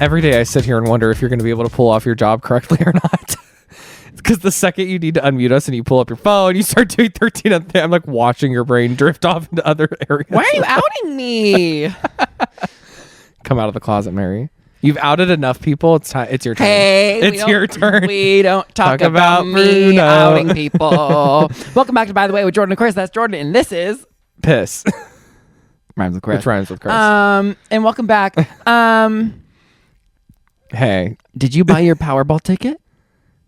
Every day I sit here and wonder if you're going to be able to pull off your job correctly or not. Because the second you need to unmute us and you pull up your phone, you start doing 13 other things. I'm like watching your brain drift off into other areas. Why are you outing me? Come out of the closet, Mary. You've outed enough people. It's time. It's your turn. Hey, it's your turn. We don't talk about me Bruno. outing people. Welcome back to By the Way with Jordan and Chris. That's Jordan, and this is Piss. Rhymes with Chris. Which rhymes with Chris. And welcome back. Hey, did you buy your Powerball ticket?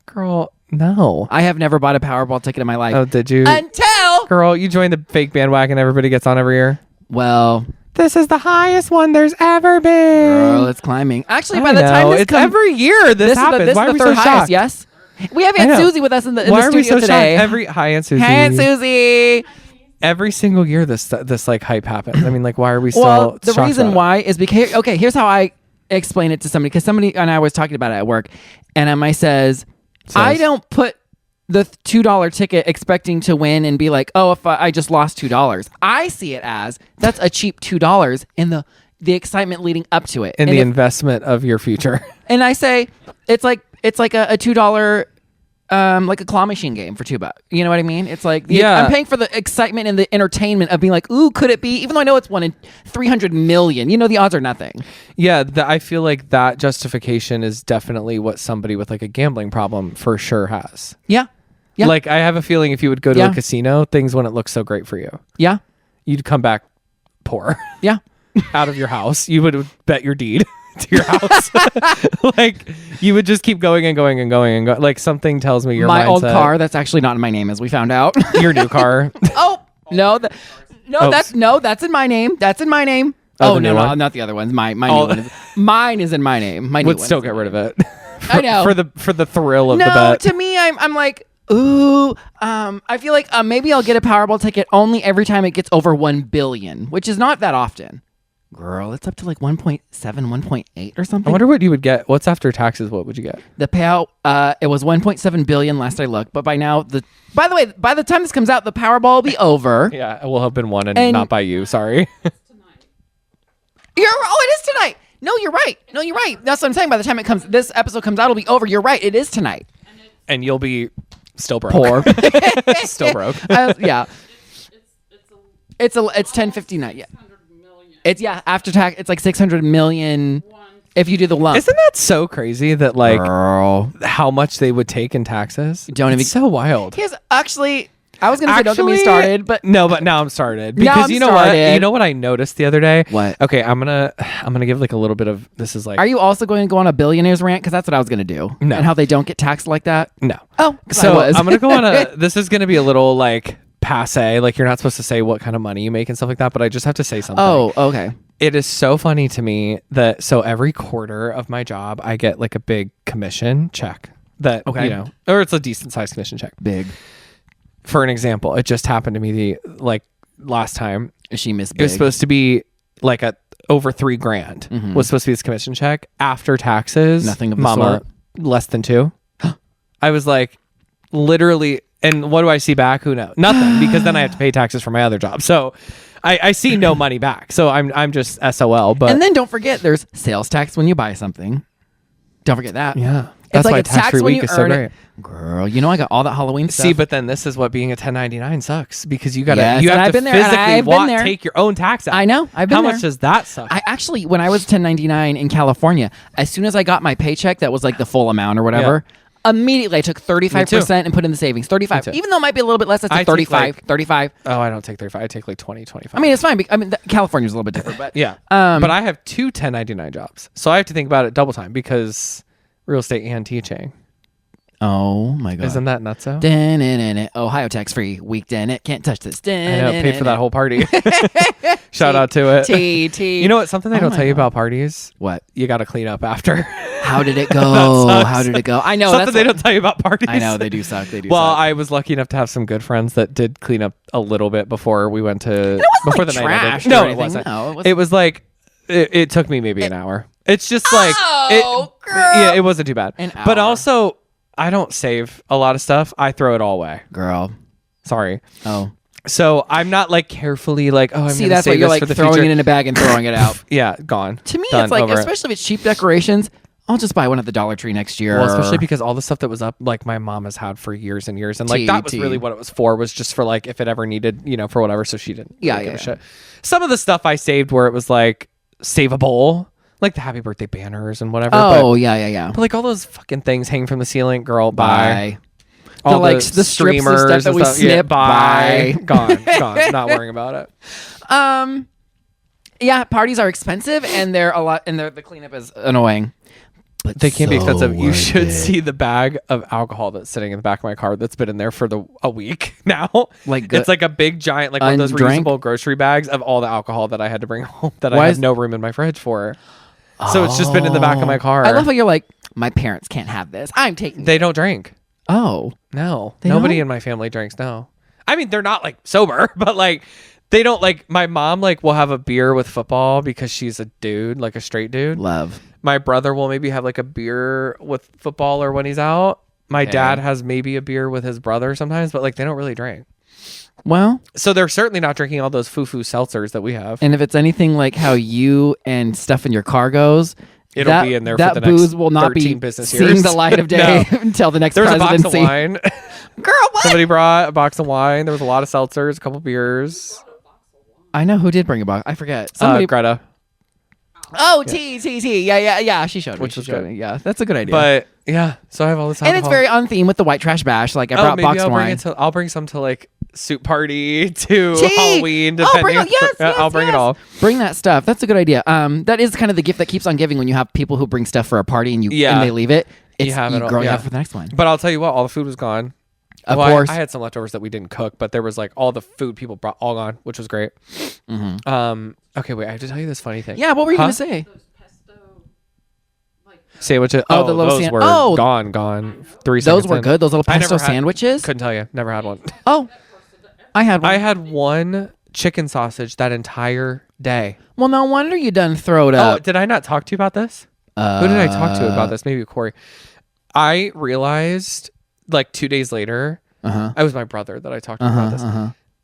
girl, no. I have never bought a Powerball ticket in my life. Oh, did you? Until Girl, you joined the fake bandwagon everybody gets on every year. well, This is the highest one there's ever been. girl, it's climbing. Actually, by I the time know. this It's comes, every year this happens. This Why is are the we so third highest. shocked? Yes, we have I Aunt know. Susie with us in the Why are we studio so today. shocked? Hi, Aunt Susie. Hey, Aunt Susie. Every single year this like hype happens. I mean, like, why are we still Well, the shocked reason about it? why is because okay, here's how I explain it to somebody, because somebody and I was talking about it at work, and Emma says, I don't put the $2 ticket expecting to win and be like, oh, if I just lost $2. I see it as that's a cheap $2 in the excitement leading up to it, in and the investment of your future. And I say it's like a $2 like a claw machine game for $2. You know what I mean? It's like Yeah. I'm paying for the excitement and the entertainment of being like, ooh, could it be? Even though I know it's 1 in 300 million. You know, the odds are nothing. Yeah, I feel like that justification is definitely what somebody with like a gambling problem for sure has. Yeah. Yeah. Like, I have a feeling if you would go to Yeah. a casino, things wouldn't look so great for you. Yeah. You'd come back poor Yeah. out of your house. You would bet your deed to your house. Like, you would just keep going and going and going and go. Like, something tells me your My old mindset- car that's actually not in my name, as we found out. Your new car. Oh no, that's in my name. That's in my name. Oh, Oh, the no, new no, one? not the other ones. My new Oh. one is mine is in my name. My new Would one still is get in rid of my it. I know. for the thrill of the No, bet. to me, I'm like, ooh, I feel like maybe I'll get a Powerball ticket only every time it gets over 1 billion, which is not that often. Girl, it's up to like 1.7, 1.8 or something. I wonder what you would get. What's after taxes? What would you get? The payout, it was 1.7 billion last I looked, but by now, by the way, by the time this comes out, the Powerball will be over. Yeah, it will have been won and And- not by you. Sorry. It is tonight. No, you're right. That's what I'm saying. By the time this episode comes out, it'll be over. You're right. It is tonight. And you'll be still broke. Poor. Still broke. Yeah. It's 10:59. Yeah. It's after tax. It's like 600 million if you do the lump. Isn't that so crazy that like Girl. how much they would take in taxes? Don't even- It's so wild. Here's actually. I was gonna say don't get me started, but no, but now I'm started Now because I'm you know started. what? You know what I noticed the other day? What? Okay, I'm gonna give like a little bit of this is like are you also going to go on a billionaires rant? Because that's what I was gonna do. No. And how they don't get taxed like that. no. Oh, So I was. I'm gonna go on a. This is gonna be a little like passe. Like, you're not supposed to say what kind of money you make and stuff like that, but I just have to say something. Oh, okay. It is so funny to me that so every quarter of my job I get like a big commission check that Okay. you know, or it's a decent sized commission check. Big. For an example, it just happened to me last time. Is she miss big? It was supposed to be like over $3,000 was supposed to be this commission check after taxes. Nothing of the mama, sort. less than 2. I was like, literally, and what do I see back? Who knows? Nothing, because then I have to pay taxes for my other job. So I see no money back. So I'm just SOL. But And then don't forget, there's sales tax when you buy something. Don't forget that. yeah, It's that's like why a tax when week you is so earn great. it. Girl, you know I got all that Halloween stuff. See, but then this is what being a 1099 sucks, because you Yes, you and have I've to been there, and physically I've been there. take your own tax out. I know. I've been How there. much does that suck? I actually, when I was 1099 in California, as soon as I got my paycheck that was like the full amount or whatever, immediately I took 35% and put in the savings. 35. Me too. Even though it might be a little bit less, that's I like take 35. 35. Oh, I don't take 35. I take like 20, 25. I mean, it's fine. California's a little bit different, but yeah. But I have 2 1099 jobs. So I have to think about it double time, because real estate and teaching. oh my god. Isn't that nutso? Ohio tax free weekend. It can't touch this. I know, paid for that whole party. Shout out to it. T. You know what? Something they don't my tell you God. about parties? What? You got to clean up after. How did it That go? sucks. How did it go? I know. Something that's they what- don't tell you about parties. I know they do suck. They do. Well, suck. I was lucky enough to have some good friends that did clean up a little bit before we went to before like the night. trashed No, or it anything. wasn't. No, it It was like it took me maybe an hour. It's just like Oh, girl. yeah, it wasn't too bad. An But hour. also, I don't save a lot of stuff. I throw it all away. Girl. Sorry. Oh. So I'm not like carefully like, oh, I'm See, gonna that's save why you're this like for the throwing future. it in a bag and throwing it out. Yeah, gone. To me, Done, it's like, over it. especially if it's cheap decorations, I'll just buy one at the Dollar Tree next year. Well, especially because all the stuff that was up, like my mom has had for years and years, and like that was really what it was for. Was just for like if it ever needed, for whatever. So she didn't. Really give a shit. Some of the stuff I saved where it was like savable, like the happy birthday banners and whatever. Oh, yeah. But like all those fucking things hanging from the ceiling, girl, bye. All the strips of stuff that we snip, bye. Gone. Not worrying about it. Yeah, parties are expensive and they're a lot, and the cleanup is annoying. But they can be expensive. You should see the bag of alcohol that's sitting in the back of my car that's been in there for a week now. Like it's like a big giant, like one of those reusable grocery bags of all the alcohol that I had to bring home that I have no room in my fridge for. So it's just been in the back of my car. I love how you're like, my parents can't have this. I'm taking They don't drink. Oh. No. Nobody in my family drinks, no. I mean, they're not like sober, but like they don't like my mom like will have a beer with football because she's a dude, like a straight dude. Love. My brother will maybe have like a beer with football or when he's out. My dad has maybe a beer with his brother sometimes, but like they don't really drink. Well, so they're certainly not drinking all those foo-foo seltzers that we have. And if it's anything like how you and stuff in your car goes, it'll be in there for the next booze will not be business seeing years. the light of day until the next presidency. There was a box of wine. Girl, what? Somebody brought a box of wine. There was a lot of seltzers, a couple beers. I know who did bring a box. I forget. Greta. Oh, T. Yeah. She showed me. Which was good. Yeah, that's a good idea. But yeah, so I have all this alcohol. And it's very on theme with the white trash bash. Like I brought boxed wine. I'll bring some to like soup party to Halloween. Depending I'll bring it all. Bring that stuff. That's a good idea. That is kind of the gift that keeps on giving when you have people who bring stuff for a party and and they leave it. You have it all. You have it for the next one. But I'll tell you what, all the food was gone. Of course. I had some leftovers that we didn't cook, but there was like all the food people brought all gone, which was great. Mm-hmm. Okay, wait, I have to tell you this funny thing. Yeah, what were you gonna say? Sandwiches. Oh, the little those were gone. 3 seconds. Those were good. Those little pesto sandwiches. Couldn't tell you. Never had one. Oh, I had one. I had one chicken sausage that entire day. Well, no wonder you done throw it up. Oh, did I not talk to you about this? Who did I talk to about this? Maybe Corey. I realized like 2 days later, it was my brother that I talked to about this.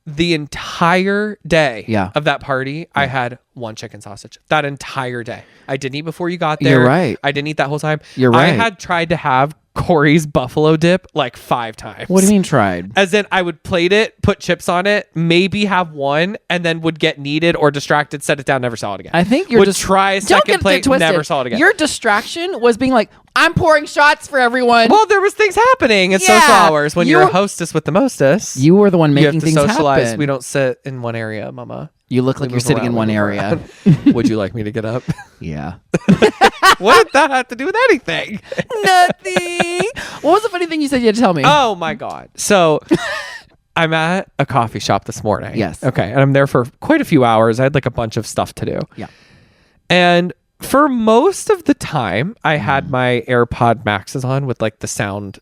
The entire day of that party, I had one chicken sausage. That entire day. I didn't eat before you got there. You're right. I didn't eat that whole time. You're right. I had tried to have Corey's buffalo dip like 5 times. What do you mean tried? As in I would plate it, put chips on it, maybe have one, and then would get needed or distracted, set it down, never saw it again. I think you're just try a second plate, never saw it again. Your distraction was being like, I'm pouring shots for everyone. Well, there was things happening at social hours when you're a hostess with the mostess. You were the one making things socialize. happen. We don't sit in one area, mama. You look like you're sitting in one area. Would you like me to get up? Yeah. What did that have to do with anything? Nothing. What was the funny thing you said you had to tell me? Oh my God. So I'm at a coffee shop this morning. Yes. Okay. And I'm there for quite a few hours. I had like a bunch of stuff to do. Yeah. And for most of the time, I had my AirPod Maxes on with like the sound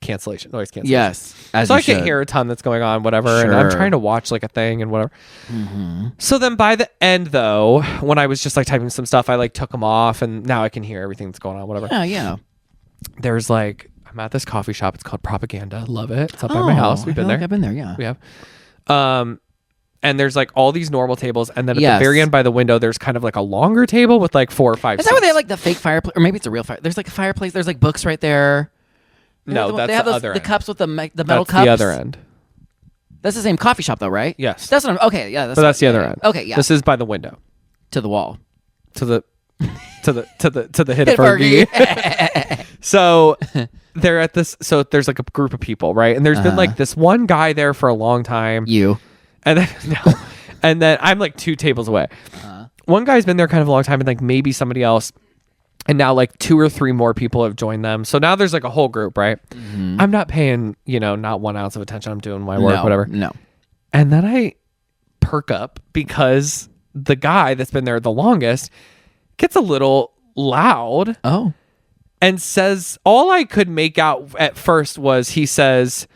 noise cancellation. Yes. So I can't hear a ton that's going on, whatever. Sure. And I'm trying to watch like a thing and whatever. Mm-hmm. So then by the end though, when I was just like typing some stuff, I like took them off and now I can hear everything that's going on, whatever. Yeah. There's like, I'm at this coffee shop. It's called Propaganda. Love it. It's up by my house. We've been there. I've been there. Yeah. We have. And there's like all these normal tables. And then at the very end by the window, there's kind of like a longer table with like 4 or 5 seats. Is that where they have like the fake fireplace? Or maybe it's a real fire. There's like a fireplace. There's like books right there. No, that's the other end. The cups with the metal that's cups. the other end. That's the same coffee shop though, right? Yes. That's what I'm, okay, yeah. That's the other end. Okay, yeah. This is by the window. To the wall. To the Hitterfergie. So they're at this, so there's like a group of people, right? And there's been like this one guy there for a long time. You. And then, and then I'm like 2 tables away. One guy's been there kind of a long time and like maybe somebody else. And now like 2 or 3 more people have joined them. So now there's like a whole group, right? Mm-hmm. I'm not paying, not 1 ounce of attention. I'm doing my work, whatever. No. And then I perk up because the guy that's been there the longest gets a little loud. Oh. And says, all I could make out at first was he says,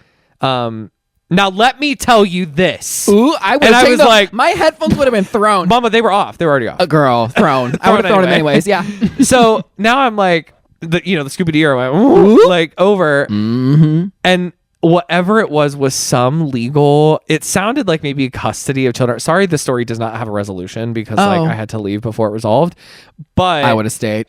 now let me tell you this. Ooh, I was like, my headphones would have been thrown. Mama, they were off. They were already off. A girl thrown. I would have thrown them anyways. Yeah. So now I'm like, the Scooby Doo went like over, and whatever it was some legal, it sounded like maybe custody of children. Sorry, the story does not have a resolution because like I had to leave before it resolved, but I would have stayed.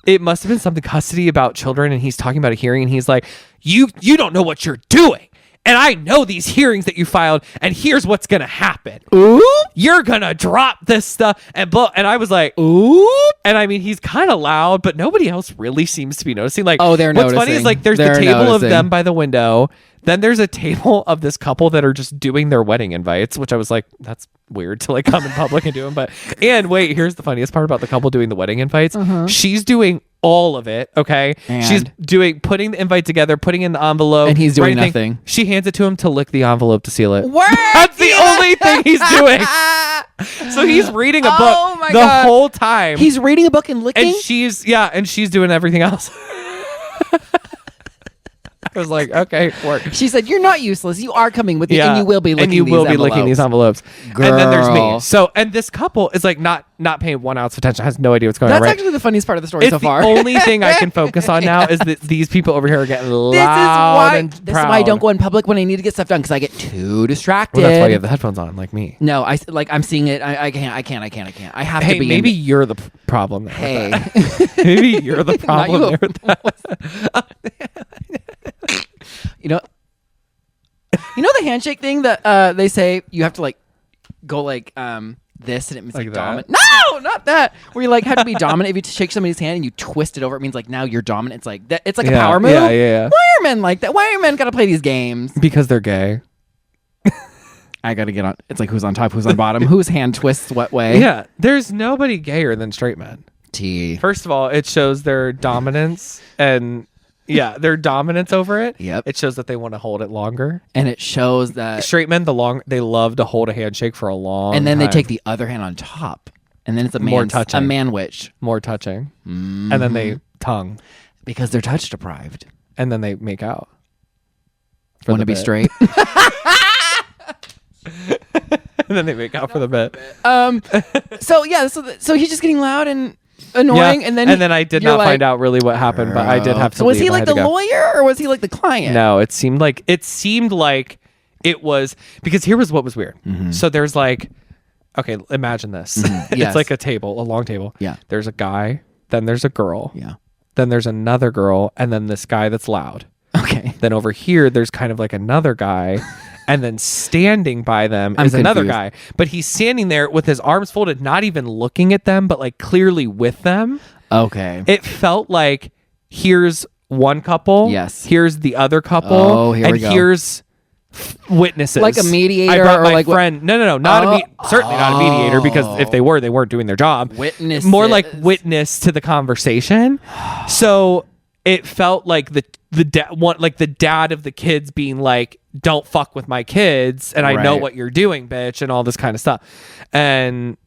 It must have been something custody about children, and he's talking about a hearing, and he's like, you don't know what you're doing. And I know these hearings that you filed, and here's what's gonna happen. Ooh, you're gonna drop this stuff and blow. And I was like, ooh. And I mean, he's kind of loud, but nobody else really seems to be noticing. Like, they're what's noticing. funny is like there's They're the table noticing. of them by the window. Then there's a table of this couple that are just doing their wedding invites, which I was like, that's weird to like come in public and do them. And wait, here's the funniest part about the couple doing the wedding invites. She's doing all of it. Okay. And? She's putting the invite together, putting in the envelope. And he's doing writing. nothing. She hands it to him to lick the envelope to seal it. What? That's the only thing he's doing. So he's reading a book the whole time. He's reading a book and licking? And she's doing everything else. I was like, okay, work. She said, "You're not useless. You are coming with me, and you will be licking these envelopes." Girl. And then there's me. So, and this couple is like not paying 1 ounce of attention. Has no idea what's going on. That's Right? actually the funniest part of the story so far. The only thing I can focus on now is that these people over here are getting loud This is why I don't go in public when I need to get stuff done because I get too distracted. Well, that's why you have the headphones on, like me. No, I'm seeing it. I can't. I have to be. Maybe you're the problem. Hey, maybe you're the problem. Not you. There with that. You know the handshake thing that they say you have to like go like this and it means like dominant. No, not that. Where you like have to be dominant. If you shake somebody's hand and you twist it over, it means like now you're dominant. It's like that. It's like a power move. Yeah. Why are men like that? Why are men gotta play these games? Because they're gay. I gotta get on. It's like who's on top, who's on bottom, whose hand twists what way. Yeah, there's nobody gayer than straight men. First of all, it shows their dominance and. Yeah, their dominance over it. Yep. It shows that they want to hold it longer. And it shows that straight men, they love to hold a handshake for a long time. And then they take the other hand on top. And then it's more touching. A man-witch. More touching. Mm-hmm. And then they tongue. Because they're touch deprived. And then they make out. Want to be straight? And then they make out for the bit. So he's just getting loud and annoying, yeah. and then I did not find out really what happened, but I did have to. So was he like the lawyer or was he like the client? No, it seemed like it was because here was what was weird. Mm-hmm. So there's like, okay, imagine this. Mm-hmm. It's like a long table. Yeah. There's a guy, then there's a girl. Yeah. Then there's another girl, and then this guy that's loud. Okay. Then over here, there's kind of like another guy. And then standing by them is another guy. But he's standing there with his arms folded, not even looking at them, but like clearly with them. Okay. It felt like here's one couple. Yes. Here's the other couple. Oh, here we go. Here's witnesses. Like a mediator I brought or my like friend. No, certainly not a mediator because if they weren't doing their job. Witnesses. More like witness to the conversation. So it felt like the dad of the kids being like, don't fuck with my kids, and I know what you're doing, bitch, and all this kind of stuff. And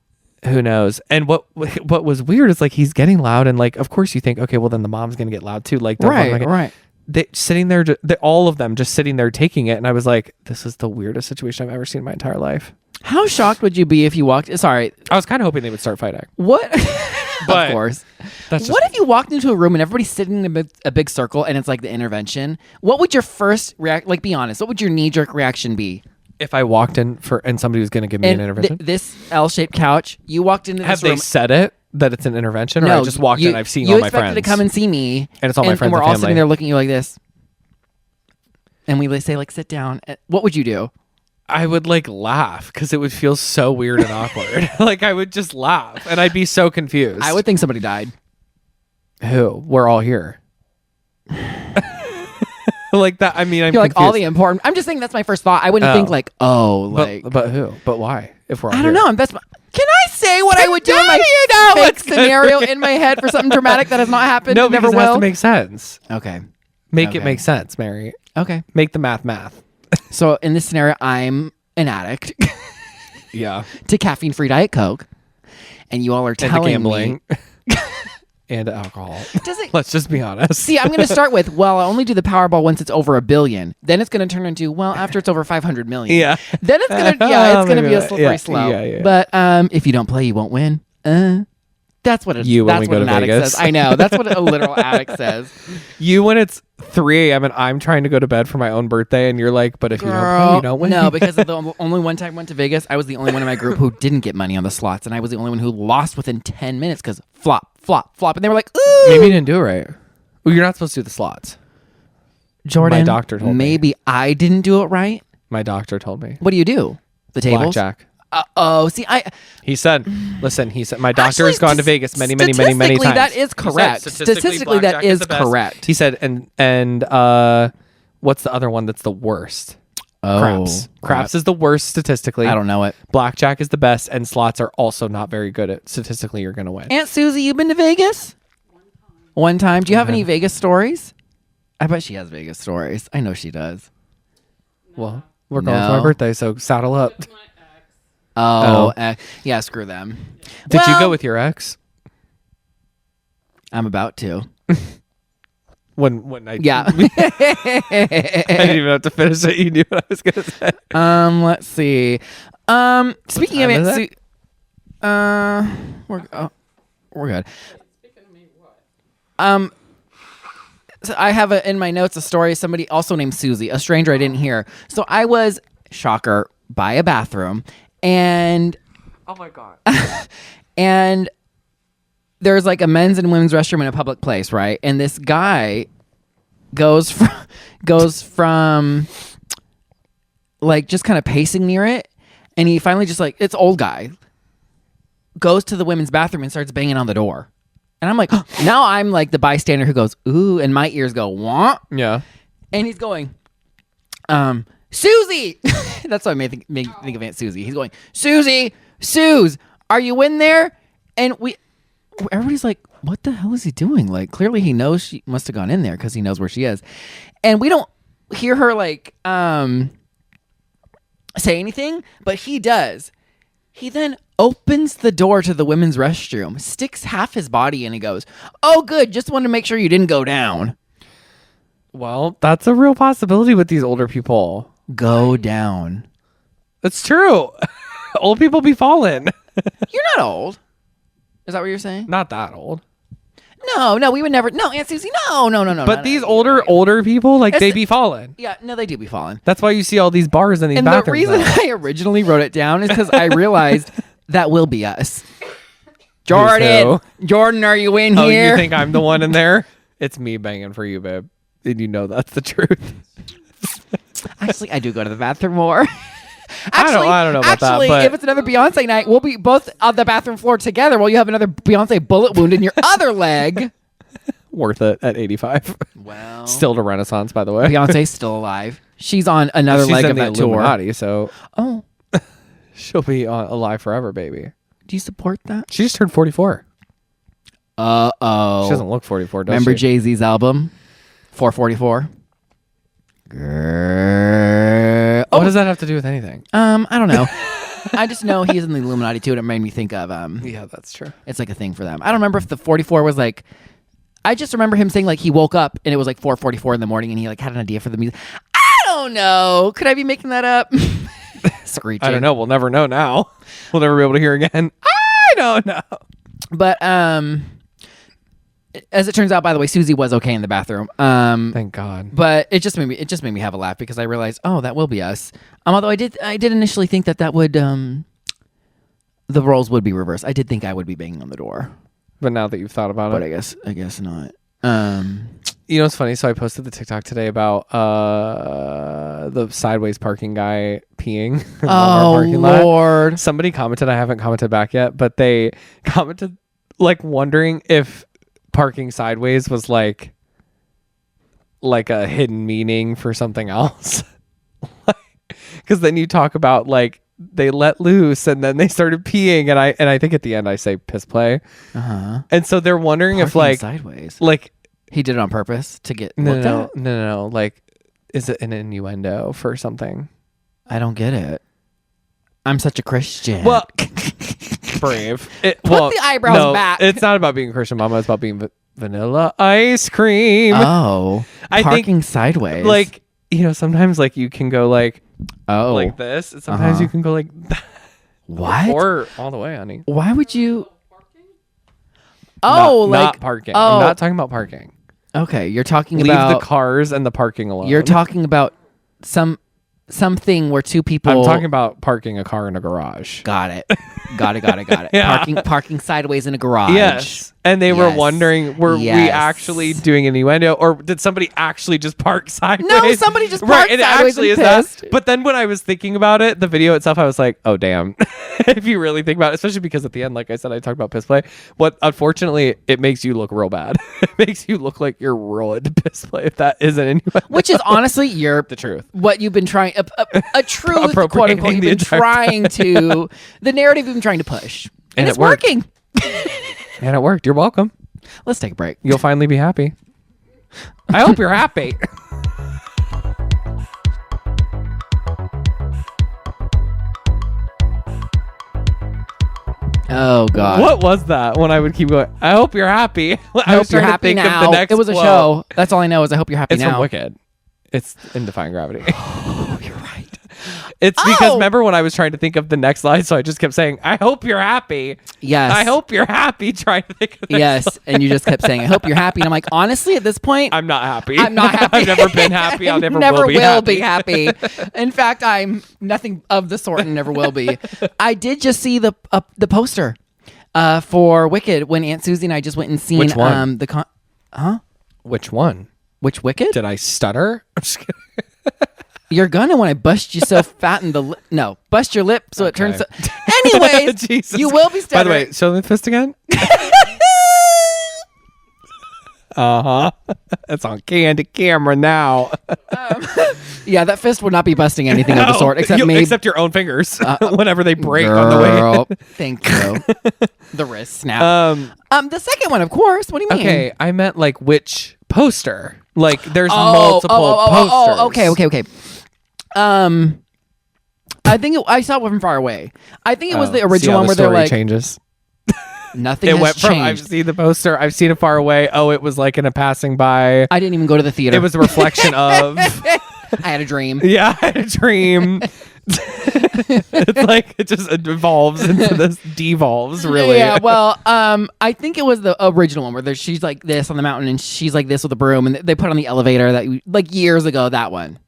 who knows? And what was weird is like he's getting loud, and like of course you think, okay, well then the mom's gonna get loud too. Like right. They sitting there, all of them just sitting there taking it, and I was like, this is the weirdest situation I've ever seen in my entire life. How shocked would you be if you walked? Sorry, I was kind of hoping they would start fighting. What? But of course. What if you walked into a room and everybody's sitting in a big circle and it's like the intervention? What would your first like? Be honest. What would your knee-jerk reaction be? If I walked in and somebody was going to give me an intervention? This L-shaped couch. You walked into this room. Have they said it that it's an intervention, or I just walked in? I've seen all my friends. You expected to come and see me, and it's all my friends. And we're all sitting there looking at you like this, and we say like, "Sit down." What would you do? I would like laugh because it would feel so weird and awkward. Like I would just laugh and I'd be so confused. I would think somebody died. Who? We're all here. Like that. I mean, you're like all the important. I'm just saying that's my first thought. I wouldn't think like, but who? But why? If we're all I don't know. Can I say what I would do in my fake scenario in my head for something dramatic that has not happened? No, never because will. it has to make sense. Okay. Make it make sense, Mary. Okay. Make the math. So in this scenario, I'm an addict. Yeah. To caffeine-free Diet Coke, and you all are telling me and alcohol. Does it? Let's just be honest. See, I'm going to start with, well, I only do the Powerball once it's over $1 billion. Then it's going to turn into, well, after it's over 500 million. Yeah. Then it's going to, be a slippery slope. Yeah. But if you don't play, you won't win. That's what an addict Vegas. says. I know. That's what a literal addict says. You when it's 3 a.m. and I'm trying to go to bed for my own birthday, and you're like, but if you don't play, you don't win. No, because of the only one time I went to Vegas, I was the only one in my group who didn't get money on the slots, and I was the only one who lost within 10 minutes because flop, flop, flop, and they were like, ooh. Maybe you didn't do it right. Well, you're not supposed to do the slots. Jordan, my doctor told me. Maybe I didn't do it right. My doctor told me. What do you do? The tables? Blackjack. See, He said, listen, my doctor has gone to Vegas many times. That is correct. Statistically, that is correct. He said, and what's the other one that's the worst? Craps. Craps is the worst statistically. I don't know it. Blackjack is the best, and slots are also not very good at statistically. You're gonna win. Aunt Susie, you been to Vegas? One time. Do you have any Vegas stories? I bet she has Vegas stories. I know she does. Well, we're going for my birthday, so saddle up. Yeah, screw them. Did you go with your ex? I'm about to. When I Yeah. I didn't even have to finish it. You knew what I was gonna say. Let's see. Speaking of it, we're good. So I have in my notes a story of somebody also named Susie, a stranger I didn't hear. So I was, shocker, by a bathroom, and Oh my god. and there's like a men's and women's restroom in a public place, right? And this guy goes from like just kind of pacing near it, and he finally just like, it's old guy, goes to the women's bathroom and starts banging on the door. And I'm like, now I'm like the bystander who goes, ooh, and my ears go, what? Yeah. And he's going, Susie! That's what I made think of Aunt Susie. He's going, Susie, Suze, are you in there? And everybody's like, what the hell is he doing? Like, clearly he knows she must have gone in there because he knows where she is. And we don't hear her like say anything, but he does. He then opens the door to the women's restroom, sticks half his body in, and goes, oh, good. Just wanted to make sure you didn't go down. Well, that's a real possibility with these older people. Go down. It's true. Old people be falling. You're not old. Is that what you're saying? Not that old. No, we would never. No, Aunt Susie, no. But these older people, like, they be falling. Yeah, no, they do be falling. That's why you see all these bars in these and bathrooms. And the reason I originally wrote it down is because I realized that will be us. Jordan, are you in here? Oh, you think I'm the one in there? It's me banging for you, babe. And you know that's the truth. Actually, I do go to the bathroom more. I don't know about that. But if it's another Beyonce night, we'll be both on the bathroom floor together while you have another Beyonce bullet wound in your other leg. Worth it at 85. Well, still to Renaissance, by the way. Beyonce's still alive. She's on another leg of that tour. So she'll be alive forever, baby. Do you support that? She just turned 44. Uh-oh. She doesn't look 44, does Remember she? Jay-Z's album, 444? Girl. What does that have to do with anything? I don't know. I just know he's in the Illuminati too, and it made me think of yeah, that's true. It's like a thing for them. I don't remember if the 44 was like, I just remember him saying like he woke up and it was like 4:44 in the morning and he like had an idea for the music. I don't know. Could I be making that up? Screeching. I don't know. We'll never know now. We'll never be able to hear again. I don't know. But as it turns out, by the way, Susie was okay in the bathroom. Thank God. But it just made me have a laugh because I realized, oh, that will be us. Although I did initially think that would the roles would be reversed. I did think I would be banging on the door. But now that you've thought about but it, I guess not. You know what's funny? So I posted the TikTok today about the sideways parking guy peeing in our parking lot. Lord! Somebody commented. I haven't commented back yet, but they commented like wondering if parking sideways was like a hidden meaning for something else. Because then you talk about like they let loose and then they started peeing, and I think at the end I say piss play. And so they're wondering parking if like sideways, like he did it on purpose to get no. Like, is it an innuendo for something? I don't get it. I'm such a Christian. Well, brave. Put the eyebrows back. It's not about being Christian, Mama. It's about being vanilla ice cream. Oh, I parking think, sideways. Like, you know, sometimes like you can go like like this, and sometimes you can go like that. What? Or all the way, honey. Why would you? Oh, not parking. Oh. I'm not talking about parking. Okay, you're talking Leave about the cars and the parking alone. You're talking about something where two people. I'm talking about parking a car in a garage. Got it. Got it. Yeah. Parking sideways in a garage. Yes. And they were wondering, were we Yes. actually doing innuendo, or did somebody actually just park sideways? No, somebody just right, parked and it sideways actually and is pissed. that. But then when I was thinking about it, the video itself, I was like, oh damn. If you really think about it, especially because at the end, like I said, I talked about piss play. But unfortunately, it makes you look real bad. It makes you look like you're ruined piss play if that isn't innuendo. Which is honestly the truth. What you've been trying a truth, quote Appropriating unquote, you've the been entire trying to the narrative you've been trying to push, and it's it worked. working. And it worked. You're welcome. Let's take a break. You'll finally be happy. I hope you're happy. Oh God. What was that when I would keep going? I hope you're happy. I hope you're happy now. It was a show. That's all I know is I hope you're happy It's now. from Wicked. It's in Defying Gravity. Oh, you're right. It's because remember when I was trying to think of the next line, so I just kept saying, I hope you're happy. Yes. I hope you're happy, trying to think of the next line. And you just kept saying, I hope you're happy. And I'm like, honestly, at this point, I'm not happy. I'm not happy. I've never been happy. I'll never will will be happy. In fact, I'm nothing of the sort and never will be. I did just see the poster for Wicked when Aunt Susie and I just went and seen Which one? Which one? Which Wicked? Did I stutter? I'm just kidding. You're gonna when I bust you so fat in the lip. No, bust your lip so it turns. So- Anyways, Jesus. you will be stuttering. By the way, show me the fist again. It's on candid camera now. Yeah, that fist would not be busting anything of the sort, except maybe except your own fingers whenever they break on the way. Thank you. The wrist snap. The second one, of course. What do you mean? Okay, I meant like which poster? Like there's multiple posters. Okay. I think I saw it from far away. I think it was the original one where they're like changes. Nothing It has went from changed. I've seen the poster, I've seen it far away. Oh, it was like in a passing by. I didn't even go to the theater. It was a reflection of. I had a dream. Yeah, I had a dream. It's like it just evolves into this, devolves really. Yeah, well, I think it was the original one where she's like this on the mountain and she's like this with a broom, and they put on the elevator that like years ago. That one.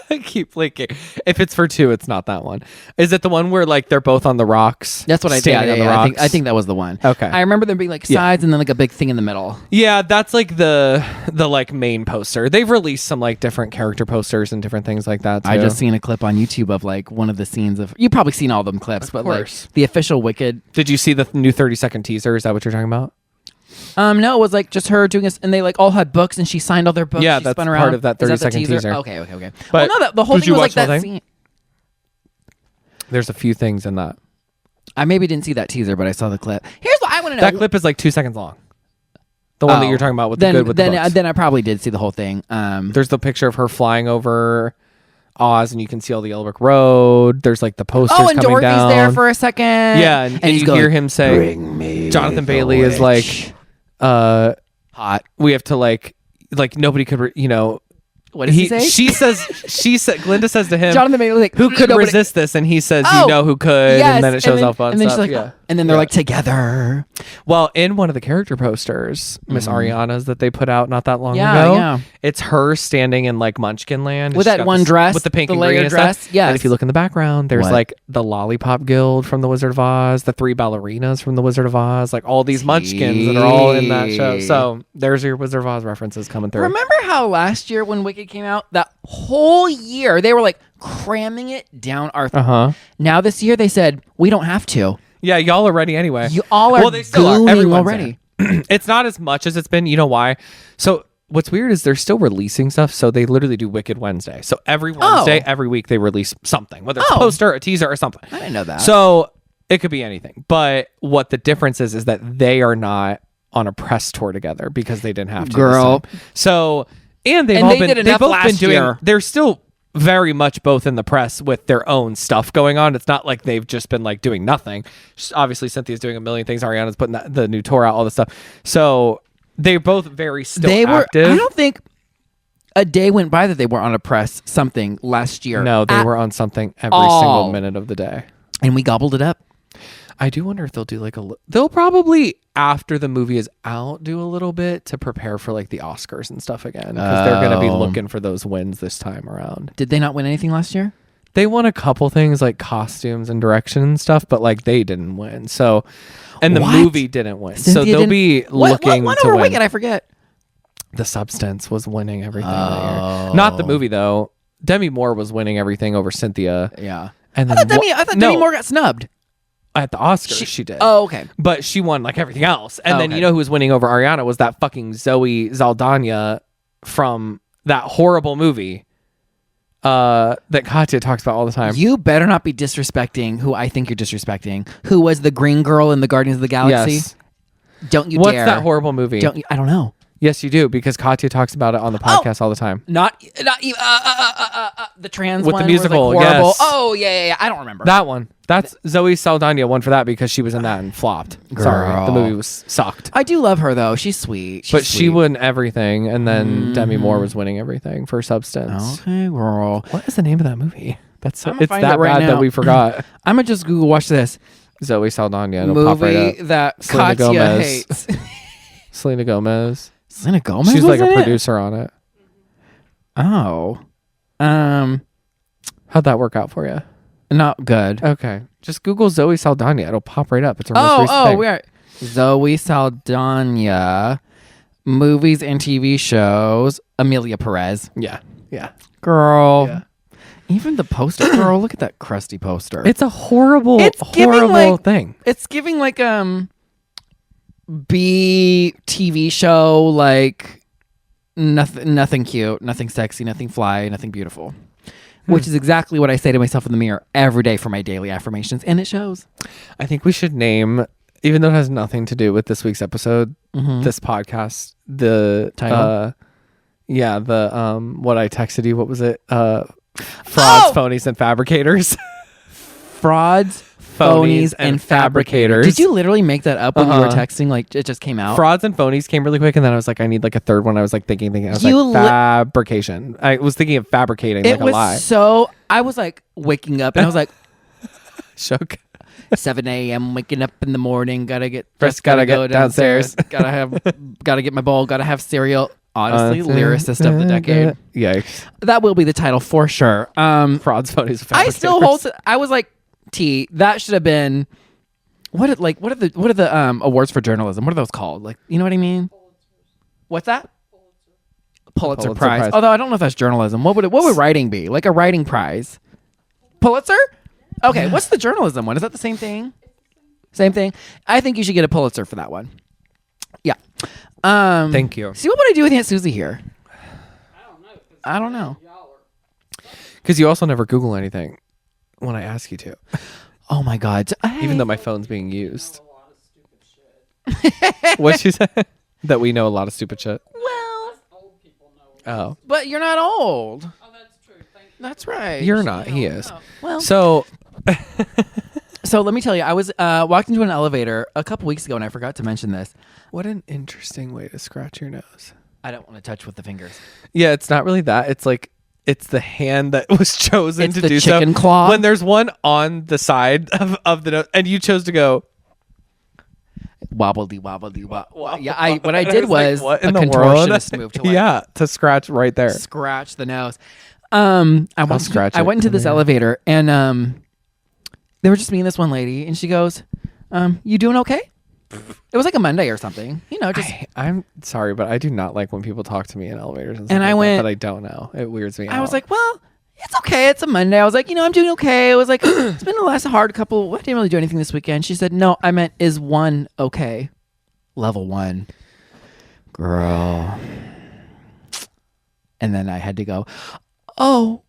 I keep blinking. If it's for two, it's not that one. Is it the one where like they're both on the rocks? That's what I standing on the rocks? I think that was the one. Okay. I remember there being like sides and then like a big thing in the middle. Yeah, that's like the like main poster. They've released some like different character posters and different things like that too. I just seen a clip on YouTube of like one of the scenes of. You've probably seen all them clips, but course. like the official Wicked. Did you see the new 30-second teaser? Is that what you're talking about? No, it was like just her doing this, and they like all had books, and she signed all their books. Yeah, she that's spun around. part of that Is 30-second the teaser. Okay. But well, no, the whole did thing you was like watch the that whole thing? scene. There's a few things in that. I maybe didn't see that teaser, but I saw the clip. Here's what I want to know. That clip is like 2 seconds long. The one that you're talking about with the books. Then I probably did see the whole thing. There's the picture of her flying over Oz, and you can see all the Yellow Brick Road. There's like the posters and coming Dorothy's down. there for a second. Yeah, and he's you going, hear him say, "Bring me Jonathan the Bailey is like, hot." we have to like nobody could, What does he say? She said, Glinda says to him, Jonathan Bailey, like, who could resist this? And he says, Oh, you know who could. yes. And then it shows all fun and then stuff. she's like, and then they're like together. Well, in one of the character posters, Miss Ariana's that they put out not that long Yeah, ago, yeah. it's her standing in like Munchkin Land With She's that got one this- dress, with the pink the and green layered and stuff. dress, yes. And if you look in the background, there's What? like the Lollipop Guild from The Wizard of Oz, the 3 ballerinas from The Wizard of Oz, like all these Munchkins that are all in that show. So there's your Wizard of Oz references coming through. Remember how last year when Wicked came out, that whole year they were like cramming it down our throat. Now this year they said we don't have to. Yeah, y'all are ready anyway. You all are well, they still are. gooning Everyone's already. in. It's not as much as it's been. You know why? So what's weird is they're still releasing stuff. So they literally do Wicked Wednesday. So every Wednesday, every week they release something, whether it's a poster, a teaser, or something. I didn't know that. So it could be anything. But what the difference is that they are not on a press tour together because they didn't have to. Girl. this time. So and they've And all they been did they've enough both last been doing. year. They're still very much both in the press with their own stuff going on. It's not like they've just been like doing nothing. Obviously, Cynthia's doing a million things. Ariana's putting the new tour out, all this stuff. So they're both very still active. I don't think a day went by that they were on a press something last year. No, they were on something every all. single minute of the day. And we gobbled it up. I do wonder if they'll do like they'll probably after the movie is out do a little bit to prepare for like the Oscars and stuff again because they're going to be looking for those wins this time around. Did they not win anything last year? They won a couple things like costumes and direction and stuff, but like they didn't win. So, and the movie didn't win. So they'll be looking what to over win. Wicked? I forget. The Substance was winning everything that year. Not the movie though. Demi Moore was winning everything over Cynthia. Yeah. And then I thought Demi Moore got snubbed. At the Oscars, she did. Oh, okay. But she won like everything else. And then okay. you know who was winning over Ariana was that fucking Zoe Saldana from that horrible movie that Katya talks about all the time. You better not be disrespecting who I think you're disrespecting. Who was the green girl in the Guardians of the Galaxy? Yes. Don't you What's dare. that horrible movie? I don't know. Yes, you do, because Katya talks about it on the podcast all the time. Not even the trans With one the musical, was, like, horrible. yes. Oh yeah. I don't remember That one. That's Zoe Saldana won for that because she was in that and flopped. Sorry, the movie was sucked. I do love her though. She's sweet. She won everything, and then Demi Moore was winning everything for Substance. Okay, girl. What is the name of that movie? It's I'm gonna find that it right bad now. that we forgot. I'm gonna just Google watch this Zoe Saldana. It'll movie pop right up. that Selena Katya Gomez. hates. Selena Gomez. Selena Gomez. She's was like a in it? producer on it. Oh, How'd that work out for you? not good. Okay, just Google Zoe Saldana. It'll pop right up. It's her most recent thing. we are Zoe Saldana movies and TV shows. Amelia Perez, Yeah. girl. Yeah. Even the poster, girl. Look at that crusty poster. It's a horrible, giving, horrible like, thing. It's giving like B TV show, like nothing cute, nothing sexy, nothing fly, nothing beautiful. Which is exactly what I say to myself in the mirror every day for my daily affirmations, and it shows. I think we should name, even though it has nothing to do with this week's episode, this podcast, the Title? what I texted you. What was it? Frauds, Phonies, and Fabricators. Frauds, phonies, and fabricators. Did you literally make that up when you were texting? Like it just came out? Frauds and phonies came really quick, and then I was like, I need like a third one. I was like thinking. I was You like, fabrication. I was thinking of fabricating It like a was lie. so. I was like waking up, and I was like, Shook. 7 a.m. waking up in the morning. Gotta get First, dressed, gotta go get downstairs. gotta get my bowl. Gotta have cereal. Honestly, lyricist of the decade. Yikes. That will be the title for sure. Frauds, phonies, and I fabricators. still hold. I was like, that should have been. What are the awards for journalism? What are those called? Like, you know what I mean? What's that? Pulitzer Prize. Although I don't know if that's journalism. What would writing be? Like a writing prize? Pulitzer? Okay, what's the journalism one? Is that the same thing? Same thing. I think you should get a Pulitzer for that one. Yeah. Thank you. See, what would I do with Aunt Susie here? I don't know. Because you also never Google anything when I ask you to, Oh my God. even though my phone's being used. What'd you say? That we know a lot of stupid shit. Well, Oh, but you're not old. Oh, that's true. That's right. you're not. He is. Well, So so let me tell you, I was walked into an elevator a couple weeks ago, and I forgot to mention this. what an interesting way to scratch your nose. I don't want to touch with the fingers. Yeah, it's not really that. It's like it's the hand that was chosen It's to the do so. chicken claw? When there's one on the side of the nose, and you chose to go. Wobbledy wobbly wobble. Yeah, what I did was what a in the contortionist world? move to like Yeah, to scratch right there. scratch the nose. I went scratch I it. went into this Yeah. elevator, and they were just me and this one lady, and she goes, "You doing okay?" It was like a Monday or something, just. I'm sorry, but I do not like when people talk to me in elevators and, And stuff I like went- that I don't know. It weirds me out. I was like, well, it's okay. It's a Monday. I was like, I'm doing okay. It was like, it's been the last hard couple. I didn't really do anything this weekend. She said, no, I meant, is one okay? Level 1. Girl. And then I had to go, oh.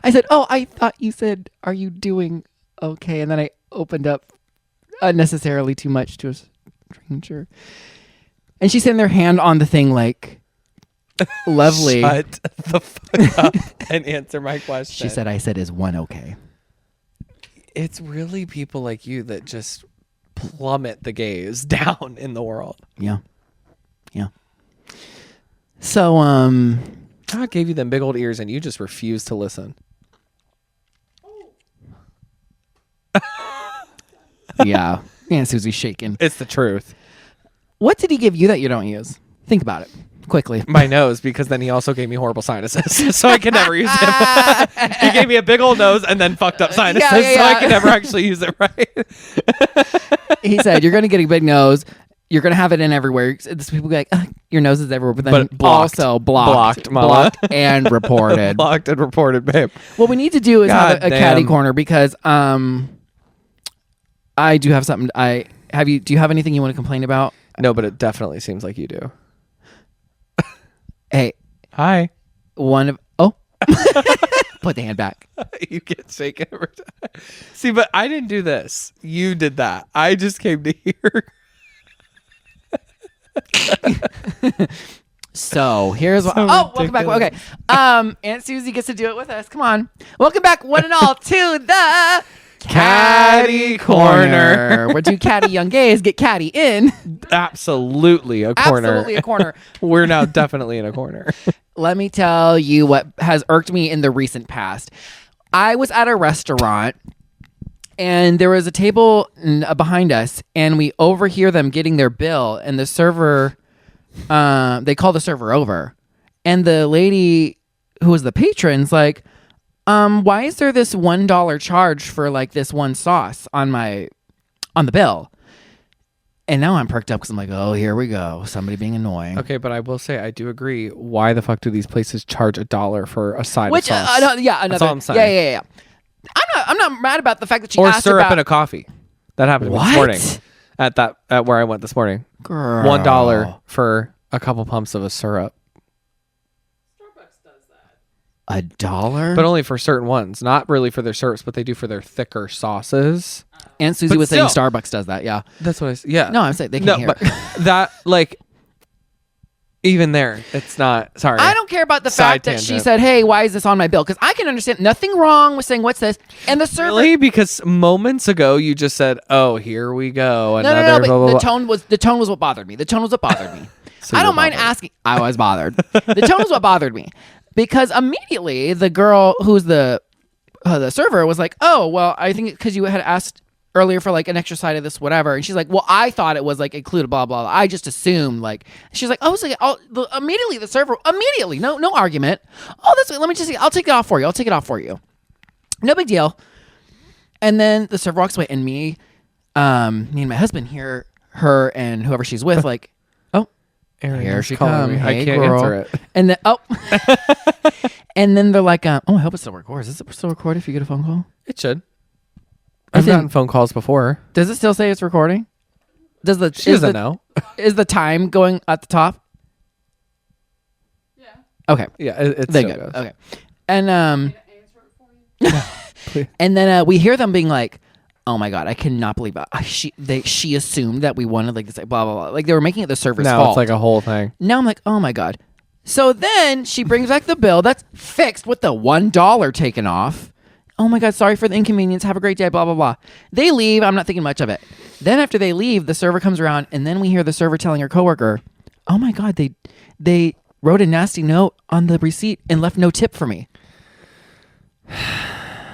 I said, oh, I thought you said, are you doing okay? And then I opened up unnecessarily too much to a stranger. And she's sitting their hand on the thing like, lovely. Shut the fuck up and answer my question. She said, I said, is one okay? It's really people like you that just plummet the gays down in the world. Yeah. Yeah. So, God gave you them big old ears and you just refuse to listen. Yeah. Aunt Susie's shaking. It's the truth. What did he give you that you don't use? Think about it quickly. My nose, because then he also gave me horrible sinuses, so I could never use him. He gave me a big old nose and then fucked up sinuses, so I could never actually use it right. He said, you're going to get a big nose. You're going to have it in everywhere. People be like, your nose is everywhere, but then blocked. also blocked and reported. Blocked and reported, babe. What we need to do is have a caddy damn. corner, because I do have something. Do you have anything you want to complain about? No, but it definitely seems like you do. Hey. Hi. Put the hand back. You get shaken every time. See, but I didn't do this. You did that. I just came to here. So here's what. Welcome back. Okay. Aunt Susie gets to do it with us. Come on. Welcome back, one and all, to the Caddy Corner. Where two catty young gays get catty in. Absolutely a corner. Absolutely a corner. We're now definitely in a corner. Let me tell you what has irked me in the recent past. I was at a restaurant, and there was a table behind us, and we overhear them getting their bill, and the server, they call the server over, and the lady who was the patron's like, why is there this $1 charge for like this one sauce on the bill? And now I'm perked up because I'm like, oh, here we go. Somebody being annoying. Okay, but I will say I do agree. Why the fuck do these places charge $1 for a side of sauce? That's all I'm saying. Yeah. I'm not mad about the fact that she or asked syrup about in a coffee. That happened to me this morning. At where I went this morning. Girl. $1 for a couple pumps of a syrup. $1? But only for certain ones. Not really for their syrups, but they do for their thicker sauces. Aunt Susie was saying Starbucks does that, yeah. That's what I said. Yeah. No, I'm saying they can't hear. But that, like, even there, it's not. Sorry. I don't care about the fact that she said, hey, why is this on my bill? Because I can understand nothing wrong with saying, what's this? And the server. Really? Because moments ago, you just said, oh, here we go. No, but blah, blah, blah. The tone was what bothered me. So I don't mind asking. I was bothered. The tone was what bothered me. Because immediately the girl who's the server was like, oh, well, I think because you had asked earlier for like an extra side of this, whatever. And she's like, well, I thought it was like included, blah, blah, blah. I just assumed like, she's like, oh, so immediately the server, no argument. Oh, that's, let me just see. I'll take it off for you. No big deal. And then the server walks away, and me and my husband hear her and whoever she's with like, Aaron, here she comes. Hey, I can't girl. answer it. And then and then they're like, I hope it still records. Does it still record if you get a phone call? It should. I've gotten phone calls before. Does it still say it's recording? She doesn't know. Is the time going at the top? Yeah. Okay. Yeah, it then still good. goes. Okay. And and then we hear them being like, oh my God, I cannot believe it. She assumed that we wanted like this, blah, blah, blah. Like they were making it the server's fault. Now it's like a whole thing. Now I'm like, oh my God. So then she brings back the bill that's fixed with the $1 taken off. Oh my God, sorry for the inconvenience. Have a great day, blah, blah, blah. They leave. I'm not thinking much of it. Then after they leave, the server comes around, and then we hear the server telling her coworker, oh my God, they wrote a nasty note on the receipt and left no tip for me.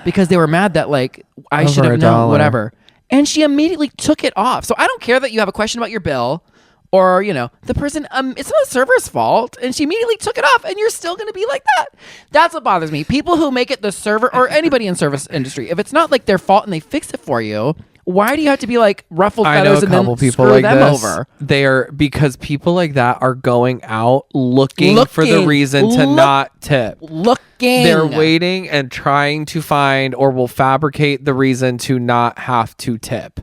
Because they were mad that like I should have known, whatever. And she immediately took it off. So I don't care that you have a question about your bill, or the person. It's not the server's fault, and she immediately took it off, and you're still going to be like that. That's what bothers me. People who make it the server or anybody in service industry, if it's not like their fault and they fix it for you, why do you have to be like ruffled feathers and then screw like them over? They are, because people like that are going out looking for the reason to not tip. They're waiting and trying to find, or will fabricate the reason to not have to tip,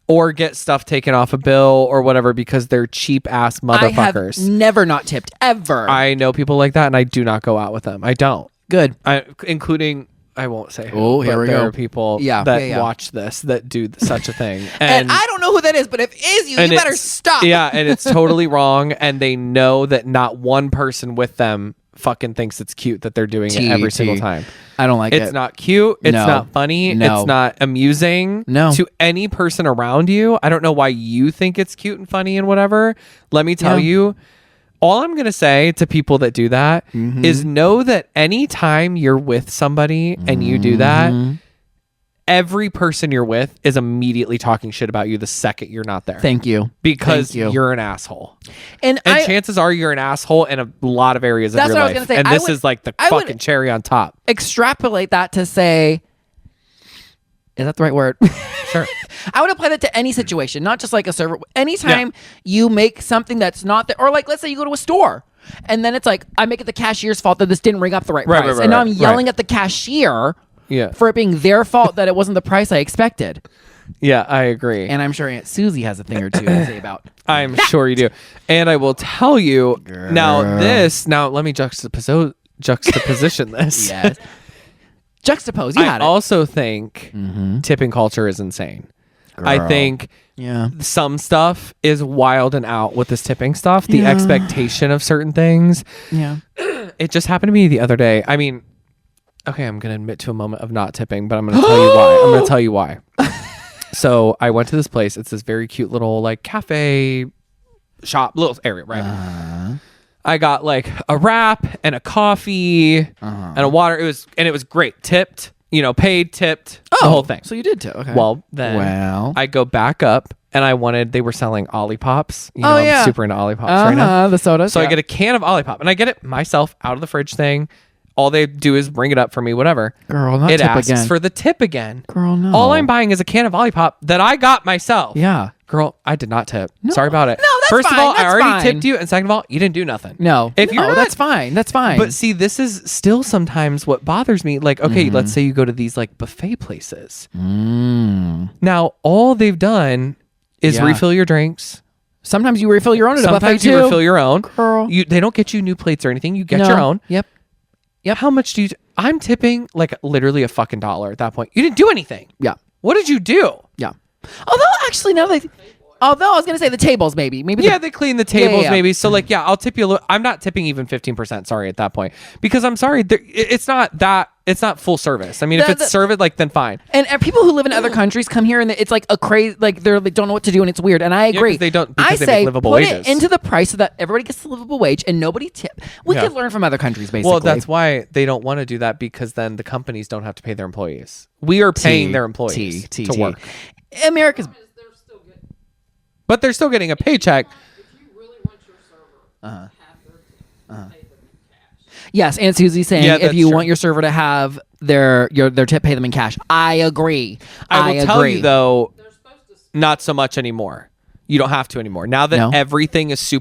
or get stuff taken off a bill or whatever, because they're cheap ass motherfuckers. I have never not tipped ever. I know people like that, and I do not go out with them. I don't. Good. Including, I won't say who. Oh, here we go. There are people that watch this that do such a thing. And I don't know who that is, but if it is you, you better stop. Yeah, and it's totally wrong, and they know that not one person with them fucking thinks it's cute that they're doing it every single time. I don't like it. It's not cute. It's not funny. No. It's not amusing to any person around you. I don't know why you think it's cute and funny and whatever. Let me tell you, all I'm going to say to people that do that is know that anytime you're with somebody and you do that, every person you're with is immediately talking shit about you the second you're not there. Thank you. Because Thank you. you're an asshole. And Chances are you're an asshole in a lot of areas of your life. That's what I was gonna say. And this is like the fucking cherry on top. Extrapolate that to say, is that the right word? Sure. I would apply that to any situation, not just like a server. Anytime you make something that's not there, or like let's say you go to a store and then it's like, I make it the cashier's fault that this didn't ring up the right price. And now I'm yelling at the cashier for it being their fault that it wasn't the price I expected. Yeah, I agree. And I'm sure Aunt Susie has a thing or two to say about I'm sure you do. And I will tell you, now let me juxtaposition this. Yes. Juxtapose. You had it. I also think tipping culture is insane. Girl. I think some stuff is wild and out with this tipping stuff. The expectation of certain things. Yeah. It just happened to me the other day. I mean, okay, I'm going to admit to a moment of not tipping, but I'm going to tell you why. I'm going to tell you why. So I went to this place. It's this very cute little like cafe shop, little area, right? I got like a wrap and a coffee and a water. It was great. Tipped, paid, tipped, the whole thing. So you did too. Okay. Well, then I go back up and they were selling Ollipops. I'm super into Ollipops right now. The sodas. So I get a can of Ollipop and I get it myself out of the fridge thing. All they do is bring it up for me, whatever. Girl, not it tip asks again. for the tip again. Girl, no. All I'm buying is a can of Ollipop that I got myself. Yeah. Girl, I did not tip. No. Sorry about it. No, that's First fine. of all, That's I already fine. tipped you, and second of all, you didn't do nothing. No. That's fine. That's fine. But see, this is still sometimes what bothers me. Like, okay, let's say you go to these like buffet places. Now, all they've done is refill your drinks. Sometimes you refill your own at a buffet Sometimes too. you refill your own. Girl. They don't get you new plates or anything. You get your own. Yep. How much do you... I'm tipping like literally a fucking $1 at that point. You didn't do anything. Yeah. What did you do? Yeah. Although actually although I was going to say the tables maybe. They clean the tables maybe. So like, I'll tip you a little. I'm not tipping even 15%, sorry, at that point. Because I'm sorry, it's not full service. I mean, if it's service, like, then fine. And people who live in other countries come here and it's like a crazy, like they don't know what to do and it's weird. And I agree. They make livable wages. Put it into the price so that everybody gets the livable wage and nobody tip. We could learn from other countries basically. Well, that's why they don't want to do that, because then the companies don't have to pay their employees. We are paying their employees to work. America's... But they're still getting a paycheck. If you really want your server to have their tip, pay them in cash. Yes, Aunt Susie's saying if you want your server to have their tip, pay them in cash. I agree. I will tell you though, not so much anymore. You don't have to anymore. Now that everything is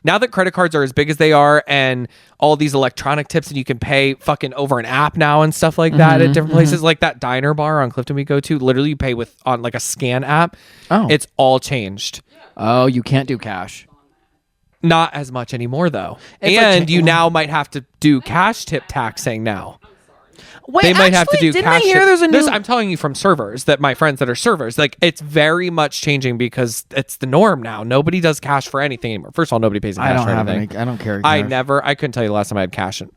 now that credit cards are as big as they are and all these electronic tips and you can pay fucking over an app now and stuff like that at different places, like that diner bar on Clifton we go to, literally you pay on like a scan app. Oh. It's all changed. Oh, you can't do cash. Not as much anymore though. And you now might have to do cash tip taxing now. Wait, they might have to do cash. I'm telling you from servers that my friends that are servers, like it's very much changing because it's the norm now. Nobody does cash for anything anymore. First of all, nobody pays in cash for anything. I don't care. I couldn't tell you the last time I had cash. I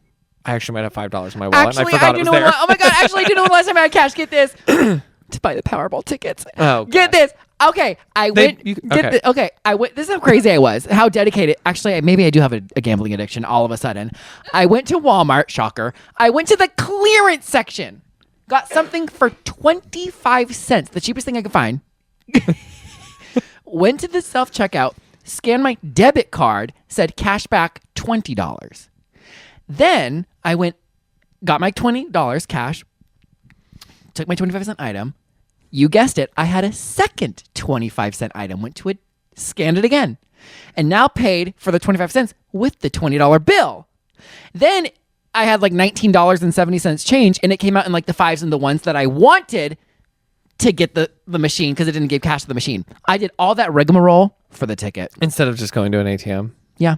actually might have $5 in my wallet. And I forgot it was there. Oh my god! Actually, I do know the last time I had cash. Get this. To buy the Powerball tickets. Oh, get this. Okay, I went. This is how crazy I was. How dedicated. Actually, maybe I do have a gambling addiction. All of a sudden, I went to Walmart. Shocker. I went to the clearance section. Got something for 25 cents, the cheapest thing I could find. Went to the self checkout. Scanned my debit card. Said cash back $20. Then I went. Got my $20 cash. Took my 25-cent item. You guessed it. I had a second 25-cent item. Went to it, scanned it again, and now paid for the 25 cents with the $20 bill. Then I had like $19.70 change, and it came out in like the fives and the ones that I wanted to get the machine because it didn't give cash to the machine. I did all that rigmarole for the ticket. Instead of just going to an ATM. Yeah.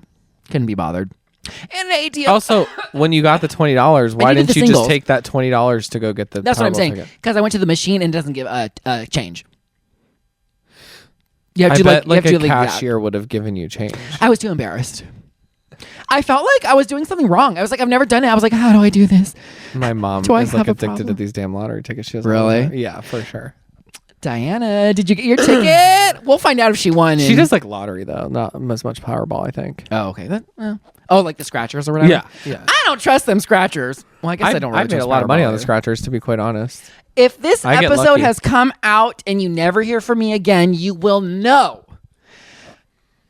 Couldn't be bothered. And an ATM. Also, when you got the $20, why didn't you just take that $20 to go get the That's what I'm saying. Because I went to the machine and it doesn't give change. You have a cashier would have given you change. I was too embarrassed. I felt like I was doing something wrong. I was like, I've never done it. I was like, how do I do this? My mom is like addicted to these damn lottery tickets. She has really? Yeah, for sure. Diana, did you get your ticket? We'll find out if she won. She does like lottery though, not as much Powerball, I think. Oh, okay. Like the scratchers or whatever. Yeah. I don't trust them scratchers. Well, I guess I don't. Really I made a lot of money on the scratchers, to be quite honest. If this I get episode lucky. has come out and you never hear from me again, you will know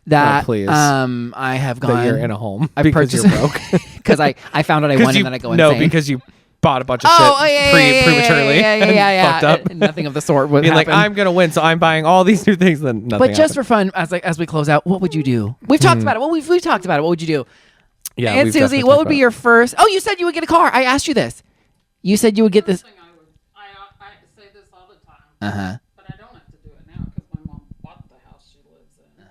that please. I have gone. That you're in a home I because purchased you're broke. because I found out I won and then I go insane. No, because you bought a bunch of yeah, prematurely and fucked up. Nothing of the sort would Being happen. like, I'm gonna win, so I'm buying all these new things. Then nothing. But just happened. for fun, as we close out, what would you do? We've talked about it. Well, we've talked about it. What would you do? yeah, And we've Susie, definitely what talked would be about your first? Oh, you said you would get a car. I asked you this. You said you would get this. First thing I say this all the time. Uh-huh. But I don't have to do it now because my mom bought the house she lives in.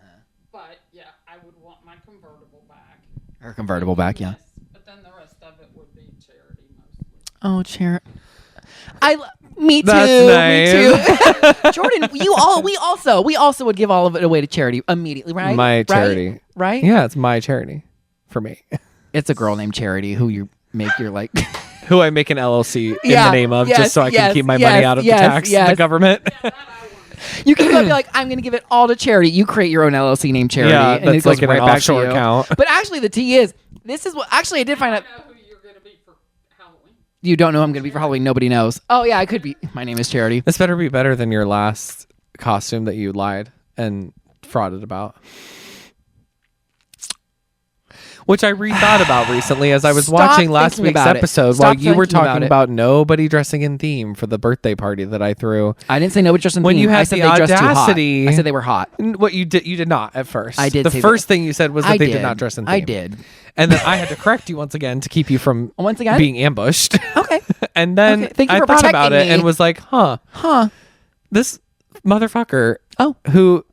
But yeah, I would want my convertible back. Her convertible back, yeah. Yes, but then the rest of it would be charity mostly. Oh, chair. Me too. That's Me too. Jordan, we also would give all of it away to charity immediately, right? My Right? charity. Right? Yeah, it's my charity for me. It's a girl named Charity who you make your like. Who I make an LLC in Yeah, the name of, yes, just so I can yes, keep my yes, money out of yes, the tax, yes. the government. You can go and be like, I'm going to give it all to charity. You create your own LLC named Charity, Yeah, and that's it goes like in right an back offshore to you. account. But actually, the T is this is what actually I did find out. I know who you're going to be for Halloween. You don't know who I'm going to be for Halloween. Nobody knows. Oh yeah, I could be. My name is Charity. This better be better than your last costume that you lied and frauded about. Which I rethought about recently as I was Stop watching last thinking week's about it. episode Stop while you were thinking about talking it. about nobody dressing in theme for the birthday party that I threw. I didn't say nobody dressed in When theme. you had I said the they dressed too hot. audacity- I said they were hot. What you did not at first. I did The say first that. thing you said was that they did not dress in theme. I did. And then I had to correct you once again to keep you from Once again? being ambushed. Okay. And then Okay, thank you I for thought about protecting it and me. was like, Huh. this motherfucker who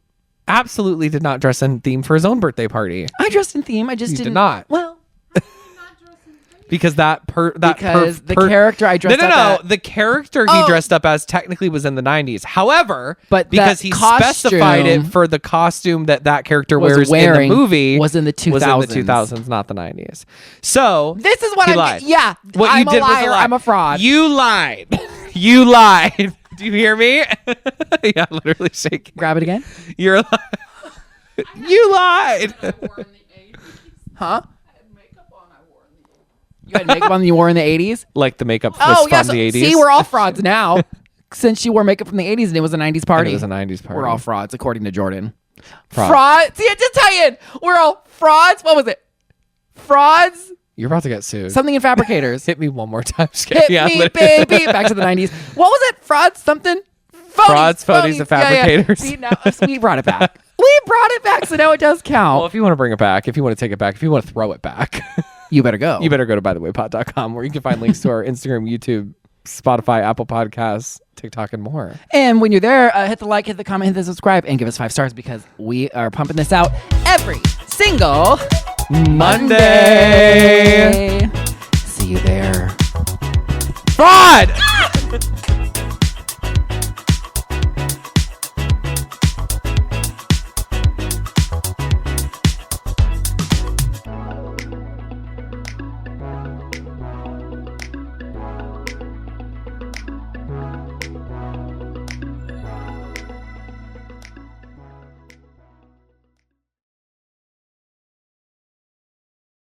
absolutely did not dress in theme for his own birthday party. I dressed in theme. I just You didn't. did not. Well, Because because the character I dressed no, up as. the character he Oh. dressed up as technically was in the 90s. However, But because that he specified it costume for the costume that character was wears wearing in the movie was in the 2000s. was in the 2000s, not the 90s. So This is what he I'm. lied. Yeah. What I'm you did a liar. was a lie. I'm a fraud. You lied. You lied. Do you hear me? Yeah, literally shaking. Grab it again. You're a liar. You lied. I wore in the 80s. Huh? I had makeup on I wore in the 80s. You had makeup on you wore in the 80s. Like the makeup was Oh from yeah. the 80s. See, we're all frauds now. Since she wore makeup from the 80s and it was a 90s And party. it was a 90s party. We're all frauds, according to Jordan. Fraud. Fraud. See, I just tell you, we're all frauds. What was it? Frauds. You're about to get sued. Something in Fabricators. Hit me one more time. Just Hit kidding. Yeah, me, literally. baby. Back to the 90s. What was it? Frauds something? Frauds, phonies, and Yeah, yeah. fabricators. See, now we brought it back. We brought it back, so now it does count. Well, if you want to bring it back, if you want to take it back, if you want to throw it back, you better go. you better go to bythewaypod.com where you can find links to our Instagram, YouTube, Spotify, Apple Podcasts, TikTok, and more. And when you're there, hit the like, hit the comment, hit the subscribe, and give us 5 stars because we are pumping this out every single Monday. See you there. Fraud!